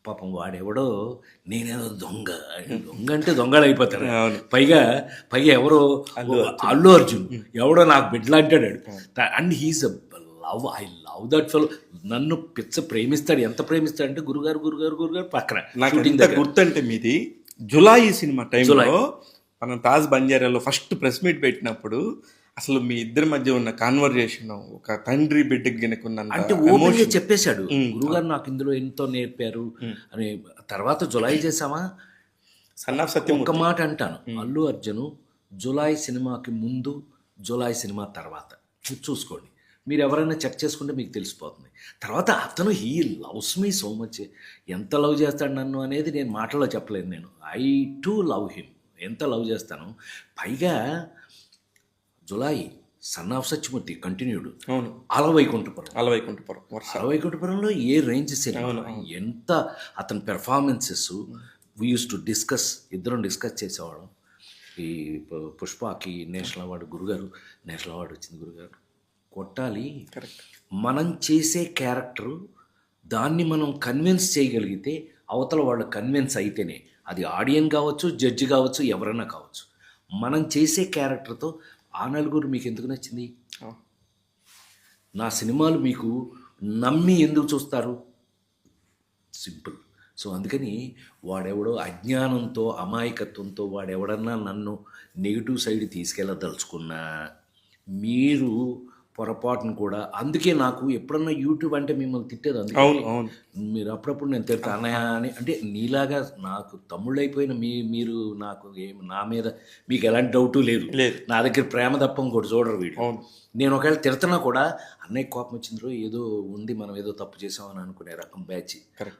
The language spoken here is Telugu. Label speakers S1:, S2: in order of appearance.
S1: పాపం వాడెవడో నేనేదో దొంగ దొంగ అంటే దొంగలు అయిపోతారు.
S2: అవును.
S1: పైగా పైగా ఎవరో అల్లు అర్జున్ ఎవడో నాకు బిడ్డలా అంటాడు. And he's love, I love that fellow. నన్ను పిచ్చ ప్రేమిస్తాడు. ఎంత ప్రేమిస్తాడంటే గురుగారు గురుగారు గురుగారు పక్కన
S2: నాకు
S1: షూటింగ్
S2: ఎంత
S1: దగ్గర.
S2: గుర్తంటే మీది జులాయి సినిమా టైంలో మనం తాజ్ బంజారాలో ఫస్ట్ ప్రెస్ మీట్ పెట్టినప్పుడు అసలు మీ ఇద్దరి మధ్య ఉన్న కాన్వర్జేషన్ ఒక తండ్రి బిడ్డకి గనుకున్నంత
S1: అంటే ఓపెన్ గా చెప్పేశాడు, గురుగారు నాకు ఇందులో ఎంతో నేర్పారు అని. తర్వాత జులై చేసామా,
S2: సన్ ఆఫ్ సత్యం
S1: ఒక్క మాట అంటాను, అల్లు అర్జున్ జులై సినిమాకి ముందు జులై సినిమా తర్వాత మీరు చూసుకోండి. మీరు ఎవరైనా చెక్ చేసుకుంటే మీకు తెలిసిపోతుంది. తర్వాత అతను he loves me so much. ఎంత లవ్ చేస్తాడు నన్ను అనేది నేను మాటల్లో చెప్పలేను. నేను ఐ టు లవ్ హిమ్, ఎంత లవ్ చేస్తాను. పైగా July, son of Satyamurthy continued,
S2: అవును,
S1: అలవైకుంఠపురం.
S2: అలవైకుంఠపురంలో
S1: ఏ రేంజ్ సినిమా, ఎంత అతని performances. We use to discuss, ఇద్దరం డిస్కస్ చేసేవాళ్ళం. ఈ పుష్పకి నేషనల్ అవార్డు, గురుగారు నేషనల్ అవార్డు వచ్చింది గురుగారు కొట్టాలి.
S2: కరెక్ట్.
S1: మనం చేసే క్యారెక్టరు దాన్ని మనం కన్విన్స్ చేయగలిగితే, అవతల వాళ్ళు కన్విన్స్ అయితేనే, అది ఆడియన్ కావచ్చు, జడ్జి కావచ్చు, ఎవరైనా కావచ్చు. మనం చేసే క్యారెక్టర్తో ఆ నలుగురు మీకు ఎందుకు నచ్చింది, నా సినిమాలు మీకు నమ్మి ఎందుకు చూస్తారు, సింపుల్. సో అందుకని వాడెవడో అజ్ఞానంతో అమాయకత్వంతో వాడెవడన్నా నన్ను నెగిటివ్ సైడ్ తీసుకెళ్ళదలుచుకున్నా, మీరు పొరపాటును కూడా, అందుకే నాకు ఎప్పుడన్నా యూట్యూబ్ అంటే మిమ్మల్ని తిట్టేది అందుకే.
S2: అవును అవును,
S1: మీరు అప్పుడప్పుడు నేను తిడతా అన్నయ్య అని. అంటే నీలాగా నాకు తమ్ముళ్ళైపోయిన మీరు నాకు నా మీద మీకు ఎలాంటి డౌటు లేదు. నా దగ్గర ప్రేమ తప్ప ఇంకోటి చూడరు వీడు. నేను ఒకవేళ తిడుతున్నా కూడా అన్నయ్య కోపం వచ్చిందో ఏదో ఉంది, మనం ఏదో తప్పు చేసామని అనుకునే రకం బ్యాచ్.
S2: కరెక్ట్.